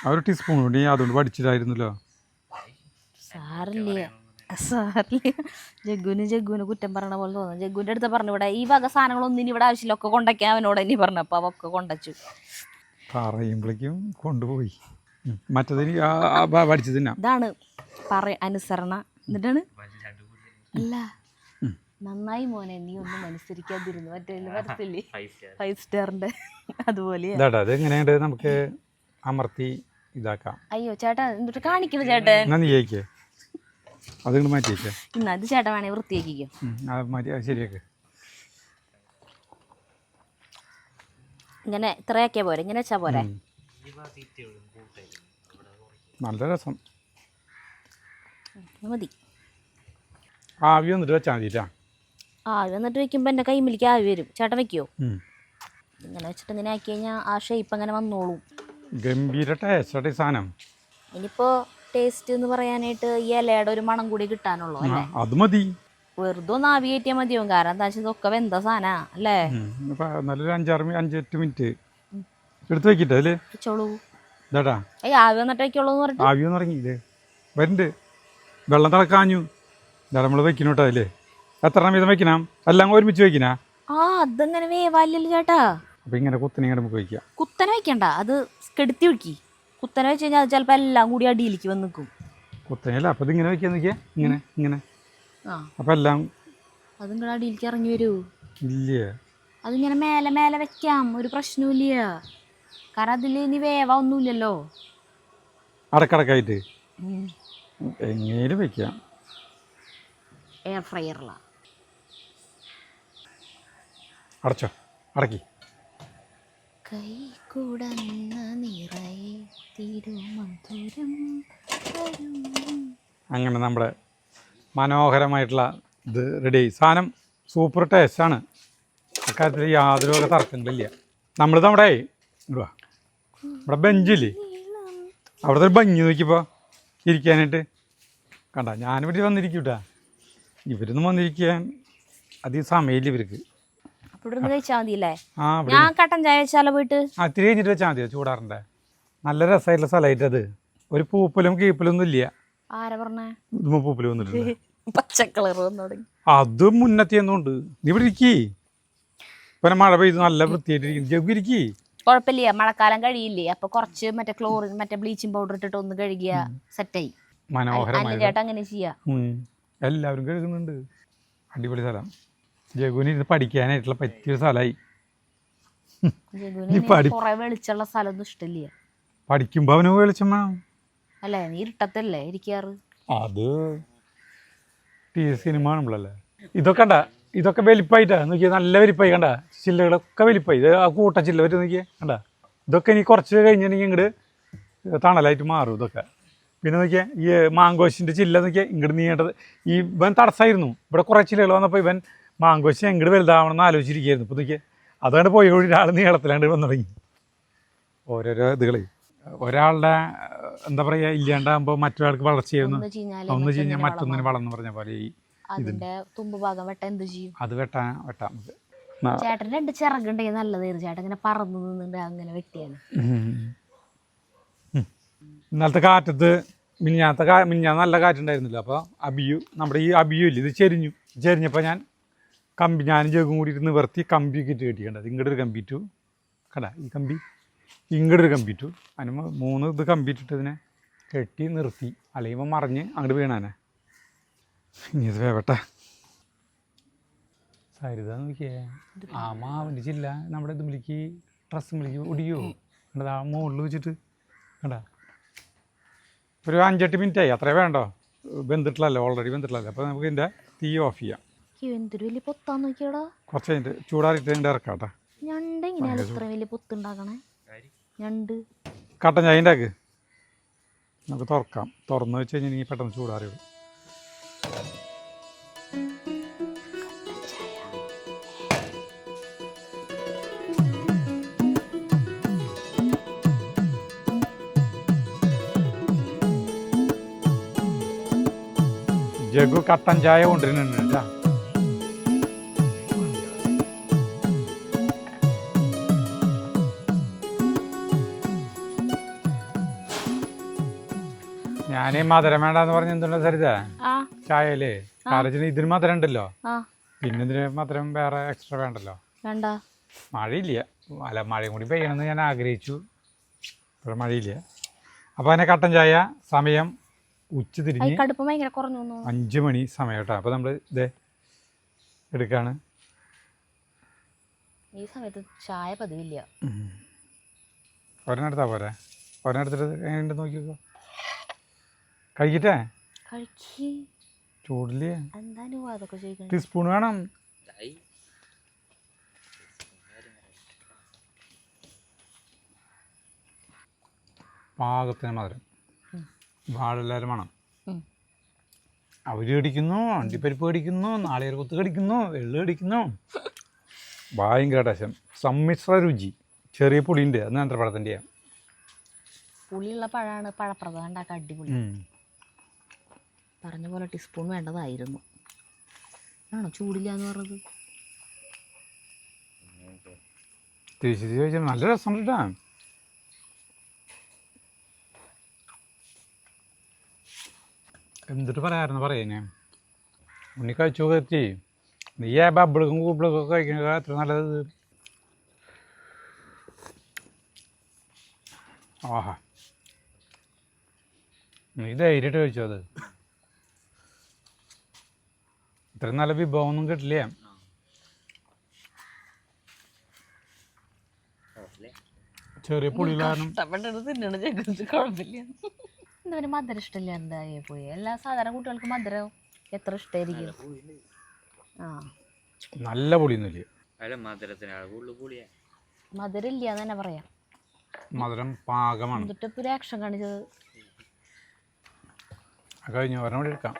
ആ ഒരു ടീസ്പൂൺ കൂടി അതുകൊണ്ട് പഠിച്ചിട്ടായിരുന്നല്ലോ. സാറില്ല ജഗ്ഗുന് കുറ്റം പറയണ പോലെ തോന്നുന്നു. ജഗ്ഗുൻ്റെ അടുത്ത് പറഞ്ഞു ഇവിടെ ഈ വക സാധനങ്ങളൊന്നും ഇനി ഇവിടെ ആവശ്യമില്ല, ഒക്കെ കൊണ്ടയ്ക്കാൻ അവനോട് തന്നെ പറഞ്ഞപ്പോൾ അവൊക്കെ കൊണ്ടച്ചു. പറയുമ്പോഴേക്കും കൊണ്ടുപോയി. മറ്റതിന് പഠിച്ചതിനാ ഇതാണ് അനുസരണ. എന്നിട്ടാണ് അല്ല നന്നായി മോനെ നീ ഒന്നും അനുസരിക്കാതിരുന്നു. മറ്റേ വരത്തില്ലേ 5 സ്റ്റാറിന്റെ അതുപോലെ. അതെങ്ങനെയുണ്ട് നമുക്ക് അമർത്തി ഇതാക്കാം. അയ്യോ ചേട്ടാ എന്നിട്ട് കാണിക്കണം ചേട്ടൻ. എന്നാ നീ ജയിക്കേ അതുകൊണ്ട് മാറ്റിയേക്കേ. ഇന്ന് അത് ചേട്ടൻ വേണേ വൃത്തിയാക്കിക്കോ. മാറ്റി ശരിയാക്ക്. ഇങ്ങനെ ഇത്രയാക്കിയാ പോരെ, ഇങ്ങനെ വെച്ചാ പോരെ. നല്ല രസം. മതി. ആവി വന്നിട്ട് വെച്ചാൽ മതി. ആവി വന്നിട്ട് വെക്കുമ്പോൾ എൻ്റെ കൈമിലേക്ക് ആവി വരും. ചേട്ടൻ വെക്കുമോ? ഇങ്ങനെ വെച്ചിട്ട് ഇങ്ങനെ ആക്കി കഴിഞ്ഞാൽ ആ ഷേപ്പ് അങ്ങനെ വന്നോളും. ഗംഭീര ടേസ്റ്റ് സാധനം. ഇനിയിപ്പോൾ ടേസ്റ്റ് എന്ന് പറയാനായിട്ട് ഈ ഇലയുടെ ഒരു മണം കൂടി കിട്ടാനുള്ളൂ അല്ലേ. അത് മതി. വെറുതെ ഒന്ന് ആവി കയറ്റിയാൽ മതിയാവും. കാരണം എന്താ വെച്ചാൽ ഇതൊക്കെ വെന്ത സാധന അല്ലേ. നല്ലൊരു 5-8 മിനിറ്റ് എടുത്ത് വെക്കിട്ടെ അതില് വെച്ചോളൂ. ഇതാടാ ആവി വന്നിട്ട് വെക്കുള്ളൂ എന്ന് പറഞ്ഞു. ആവി ഒന്ന് ഇറങ്ങിയില്ലേ വരുന്നുണ്ട്. വെള്ളം തിളക്കാഞ്ഞു. ഇതാ നമ്മൾ വെക്കണോട്ടോ അതില്. എത്ര എണ്ണം വീതം വെക്കണം? എല്ലാം ഒരുമിച്ച് വെക്കിനാ? അതങ്ങനെ വേവാല്ലല്ലോ ചേട്ടാ. അപ്പൊ ഇങ്ങനെ കുത്തനെ നമുക്ക് വെക്കാം. കുത്തനെ വെക്കണ്ട, അത് കെടുത്തി വെക്കി. കുത്തനെ വെച്ച് കഴിഞ്ഞാൽ അത് ചിലപ്പോൾ എല്ലാം കൂടി അടിയിലേക്ക് വന്ന് നിൽക്കും. കുത്തനെയല്ല, അപ്പൊ ഇതിങ്ങനെ വെക്കാൻ നോക്കിയാ ഇങ്ങനെ ഇങ്ങനെ. അപ്പൊ എല്ലാം അതിങ്ങടെ അടിയിലേക്ക് ഇറങ്ങി വരൂ. ഇല്ല, അതിങ്ങനെ മേലെ മേലെ വെക്കാം, ഒരു പ്രശ്നമില്ല. കാരണം അതിൽ ഇനി വേവ ഒന്നുമില്ലല്ലോ. അടക്കടക്കായിട്ട് എങ്ങനെയും വെക്കാം. എയർ ഫ്രയറില അടച്ചോ, അടക്കി. കൈ കുടന്ന നിറയെ തിരുമധുരം. അങ്ങനെ നമ്മുടെ മനോഹരമായിട്ടുള്ള ഇത് റെഡി. സാധനം സൂപ്പർ ടേസ്റ്റാണ്. അക്കാര്യത്തിൽ യാതൊരു വക തർക്കങ്ങളില്ല. നമ്മളിത് ഇവിടെ ബെഞ്ചില്ലേ, അവിടുത്തെ ഒരു ഭംഗി നോക്കിയപ്പോൾ ഇരിക്കാനായിട്ട് കണ്ട. ഞാനിവിടെ വന്നിരിക്കൂട്ടാ, ഇവരൊന്നും വന്നിരിക്കാൻ അധികം സമയമില്ല ഇവർക്ക്. ഞാൻ കട്ടൻ ചായ വെച്ചാലോ പോയിട്ട് ഇത്തിരി കഴിഞ്ഞിട്ട് വെച്ചാൽ മതിയോ? ചൂടാറണ്ടേ. നല്ല രസമായിട്ടുള്ള സ്ഥലമായിട്ട് അത്. ഒരു പൂപ്പലും കീപ്പലൊന്നും ഇല്ല. ആരാ പറഞ്ഞേ പൂപ്പല് വന്നിട്ടുണ്ട്? പച്ചക്കളർ അത് മുന്നത്തിയൊന്നുണ്ട്. നീ ഇവിടെ ഇരിക്കേ. ഇപ്പൊ മഴ പെയ്ത് നല്ല വൃത്തിയായിട്ടിരിക്കും. ജഗ്ഗു ഇരിക്കേ. കുഴപ്പമില്ല, മഴക്കാലം കഴിയില്ലേ. അപ്പൊ കുറച്ച് മറ്റേ ക്ലോറിൻ മറ്റേ ബ്ലീച്ചിങ് പൗഡർ ഇട്ടിട്ട് ഒന്ന് കഴുകിയ സെറ്റായി. മനോഹരമായി ചേട്ടാ അങ്ങനെ ചെയ്യാം. എല്ലാവരും കഴുകുന്നുണ്ട്. അടിപൊളി സ്ഥലം. ജഗുവിന് ഇത് പഠിക്കാനായിട്ടുള്ള പറ്റിയൊരു സ്ഥലമായി. കൊറേ വെളിച്ചുള്ള സ്ഥലമൊന്നും ഇഷ്ടമില്ല. പഠിക്കുമ്പോ അവന് വെളിച്ചം വേണം അല്ലേ. നീ ഇരുട്ടത്തല്ലേ ഇരിക്കാറ്? അത് സിനിമ കാണുമ്പോഴല്ലേ. ഇതൊക്കെ വലിപ്പായിട്ടാ നോക്കിയാൽ. നല്ല വലിപ്പായി കണ്ട. ചില്ലകളൊക്കെ വലിപ്പായി. ഇത് ആ കൂട്ട ചില്ല പറ്റി നോക്കിയാ കണ്ട. ഇതൊക്കെ ഇനി കുറച്ച് കഴിഞ്ഞിട്ടുണ്ടെങ്കിൽ ഇങ്ങോട്ട് തണലായിട്ട് മാറും ഇതൊക്കെ. പിന്നെ നോക്കിയാൽ ഈ മാങ്കോശിൻ്റെ ചില്ല നോക്കിയാൽ ഇങ്ങോട്ട് നീങ്ങേണ്ടത്. ഇവൻ തടസ്സമായിരുന്നു. ഇവിടെ കുറേ ചില്ലകൾ വന്നപ്പോൾ ഇവൻ മാങ്കോശി എങ്ങോട്ട് വലുതാവണമെന്ന് ആലോചിച്ചിരിക്കുകയായിരുന്നു. ഇപ്പോൾ നോക്കിയാൽ അതുകൊണ്ട് പോയി ഒരാൾ നീളത്തിലാണ്ട് വന്നു തുടങ്ങി. ഓരോരോ ഇതുകൾ ഒരാളുടെ എന്താ പറയുക ഇല്ലാണ്ടാകുമ്പോൾ മറ്റൊരാൾക്ക് വളർച്ചയായിരുന്നു. ഒന്ന് കഴിഞ്ഞാൽ മറ്റൊന്നിന് വളർന്നു പറഞ്ഞ പോലെ അതിന്റെ തുമ്പ് ഭാഗം വെട്ടാൻ എന്ത് ചെയ്യും? അത് വെട്ടാം. ചേട്ടൻ 2 ചിറകുണ്ടെങ്കിൽ നല്ലതായിരുന്നു. ചേട്ടൻ ഇങ്ങനെ പറന്നു നിന്നുണ്ട് അങ്ങനെ വെട്ടിയാണ്. ഇന്നലത്തെ കാറ്റത്ത് മിനിഞ്ഞാന്ന് നല്ല കാറ്റുണ്ടായിരുന്നില്ല. അപ്പോൾ നമ്മുടെ ഈ അബിയു ഇല്ല, ഇത് ചെരിഞ്ഞപ്പോൾ ഞാൻ കമ്പി ഞാനും ജഗും കൂടി നിവർത്തി കമ്പിയൊക്കെ ഇട്ട് കെട്ടിക്കണ്ടത്. ഇങ്ങോട്ട് ഒരു കമ്പി ഇട്ടു കണ്ട, ഈ കമ്പി ഇങ്ങോട്ടൊരു കമ്പി ഇട്ടു. അതിന് 3 ഇത് കമ്പി ഇട്ടിട്ട് ഇതിനെ കെട്ടി നിർത്തി, അല്ലെങ്കിൽ മറിഞ്ഞ് അങ്ങോട്ട് വീണാനെ. ഇനി ഇത് വേവട്ടെ. സരിത നോക്കിയേ, ആ മാവിൻ്റെ ചില്ല നമ്മുടെ ഇത് വിളിക്ക് ഡ്രസ്സ് വിളിക്ക് ഒടിയോ കണ്ടത്, ആ മുകളിൽ വെച്ചിട്ട് കണ്ട. ഒരു 5-8 മിനിറ്റായി, അത്രേ വേണ്ടോ, വെന്തിട്ടില്ലല്ലോ, ഓൾറെഡി വെന്തിട്ടില്ലല്ലോ. അപ്പോൾ നമുക്ക് ഇതിൻ്റെ തീ ഓഫ് ചെയ്യാം. എന്തൊരു വലിയ പൊത്താന്ന് നോക്കിയോടാ. കുറച്ച് കഴിഞ്ഞിട്ട് ചൂടാറിയിട്ട് ഇതിൻ്റെ ഇറക്കാം കേട്ടോ. ഞണ്ട് എങ്ങനെയാണ് ഇത്ര വലിയ പൊത്തുണ്ടാക്കണേ? ഞണ്ട് കട്ടൻ ചായ ഉണ്ടാക്ക്, നമുക്ക് തുറക്കാം. തുറന്ന് വെച്ച് കഴിഞ്ഞാൽ ഇനി പെട്ടെന്ന് ചൂടാറി വിടും. ജഗു കട്ടൻ ചായ കൊണ്ടുവരുന്നുണ്ട് കേട്ടോ. ഞാനേ മധുരം വേണ്ടെന്ന് പറഞ്ഞ എന്തുണ്ടോ സരിത ചായയില്, കാരണം ഇതിന് മധുരം ഉണ്ടല്ലോ, പിന്നെ ഇതിന് മധുരം വേറെ എക്സ്ട്രാ വേണ്ടല്ലോ. മഴയില്ല, അല്ല മഴയും കൂടി പെയ്യണമെന്ന് ഞാൻ ആഗ്രഹിച്ചു, ഇവിടെ മഴയില്ല. അപ്പോൾ അതിനെ കട്ടൻ ചായ സമയം ഉച്ച തിരിഞ്ഞ് 5 മണി സമയം കേട്ടോ. അപ്പോൾ നമ്മൾ ഇതേ എടുക്കാണ്. ഈ സമയത്ത് ചായ പതിവില്ല. ഒരെണ്ണെടുത്താ പോരെ, ഒരെണ്ണെടുത്തിട്ട് എങ്ങനെയുണ്ട് നോക്കിക്കോ. കഴിക്കട്ടെ, ചൂടില്ലേ, ടീസ്പൂൺ വേണം. പാകത്തിന് മധുരം, വാഴെല്ലാവരും വേണം. അവര് കടിക്കുന്നു, അണ്ടിപ്പരിപ്പ് കടിക്കുന്നു, നാളികേര കൊത്ത് കടിക്കുന്നു, എള്ള് കടിക്കുന്നു. ഭയങ്കര ടേസ്റ്റ്, സമ്മിശ്ര രുചി. ചെറിയ പുളിയുണ്ട്, അത് നേന്ത്രപ്പഴത്തിൻ്റെ. പുളിയുള്ള പഴമാണ് പഴപ്രഥമൻ ഉണ്ടാക്കാൻ അടിപൊളി. പറഞ്ഞ പോലെ ടീസ്പൂൺ വേണ്ടതായിരുന്നു. ആണോ ചൂടില്ല എന്ന് പറഞ്ഞത്? തിരിച്ചു ചോദിച്ചാൽ നല്ല രസം കേട്ടാ. എന്നിട്ട് പറയാമായിരുന്നു പറയുന്നേ, ഉണ്ണി കഴിച്ചു എത്തി, നീ ബബിളും കൂബിളൊക്കെ കഴിക്കുന്നത് എത്ര നല്ലത്. ആഹാ, നീ ധൈര്യമായിട്ട് കഴിച്ചോ. അത് ഇത്രയും നല്ല വിഭവമൊന്നും കിട്ടില്ല. ചെറിയ പുളിയിലാണ് കുഴപ്പമില്ല. എന്താ മധുരം ഇഷ്ടമില്ല, എന്തായി പോയി. എല്ലാ സാധാരണ കുട്ടികൾക്ക് മധുരം എത്ര ഇഷ്ടമായിരിക്കും. നല്ല പുളിയൊന്നുമില്ല, മധുരം ഇല്ല എന്ന് തന്നെ പറയാം. മധുരം പാകമാണ്. എന്നിട്ട് ഇപ്പൊ ആക്ഷൻ കാണിച്ചത് കഴിഞ്ഞു. ഒരെണ്ണം കൂടി എടുക്കാം.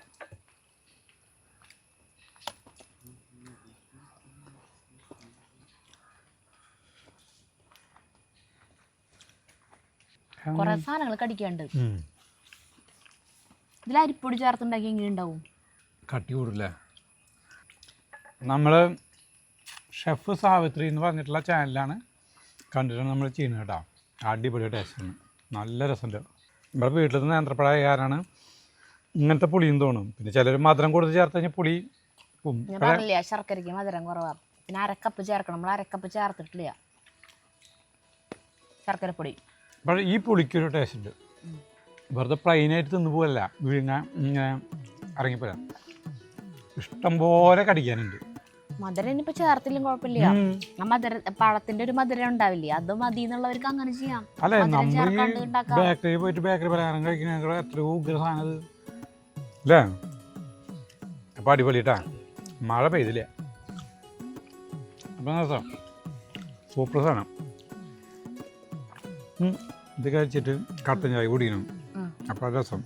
കൊറേ സാധനങ്ങൾ കടിക്കാണ്ട്. ഇതിൽ അരിപ്പൊടി ചേർത്തുണ്ടാക്കി എങ്ങനെ ഉണ്ടാവും? കട്ടി കൂടില്ല. നമ്മൾ ഷെഫ് സാവിത്രി എന്ന് പറഞ്ഞിട്ടുള്ള ചാനലിലാണ് കണ്ടിട്ടാണ് നമ്മൾ ചെയ്യുന്നത് കേട്ടോ. അടിപൊളി ടേസ്റ്റാണ്, നല്ല രസമുണ്ട്. ഇവിടെ വീട്ടിലത്തെ നേന്ത്രപ്പഴകാരാണ് ഇങ്ങനത്തെ പുളിയും തോന്നും. പിന്നെ ചിലർ മധുരം കൊടുത്ത് ചേർത്ത് കഴിഞ്ഞാൽ പുളി ശർക്കരയ്ക്ക് മധുരം കുറവാണ്. പിന്നെ അരക്കപ്പ് ചേർക്കണം, നമ്മൾ അരക്കപ്പ് ചേർത്തിട്ടില്ല ശർക്കരപ്പൊടി. പക്ഷേ ഈ പുളിക്കൊരു ടേസ്റ്റ് ഉണ്ട്, വെറുതെ പ്ലെയിനായിട്ട് തിന്നു പോകല്ല, വിഴുങ്ങാൻ ഇങ്ങനെ ഇറങ്ങിപ്പോരാ. ഇഷ്ടംപോലെ കടിക്കാനുണ്ട്. മധുരം ഇനിയിപ്പോ ചേർത്തില്ലും കുഴപ്പമില്ല. ആ മധുര പഴത്തിന്റെ ഒരു മധുരം ഉണ്ടാവില്ലേ, അത് മതി എന്നുള്ളവർക്ക് അങ്ങനെ ചെയ്യാം. അല്ലെ നമ്മൾ ബേക്കറി പോയിട്ട് ബേക്കറി പലഹാരം കഴിക്കുന്ന എത്രയോ ഉഗ്ര സാധനം അത് അല്ലേ. അപ്പം അടിപൊളിട്ടാ. മഴ പെയ്തില്ല, അപ്പം രസം, സൂപ്പർ സാധനം. ഇത് കഴിച്ചിട്ട് കട്ടൻ ചായ കുടിക്കണം, അപ്പം രസം.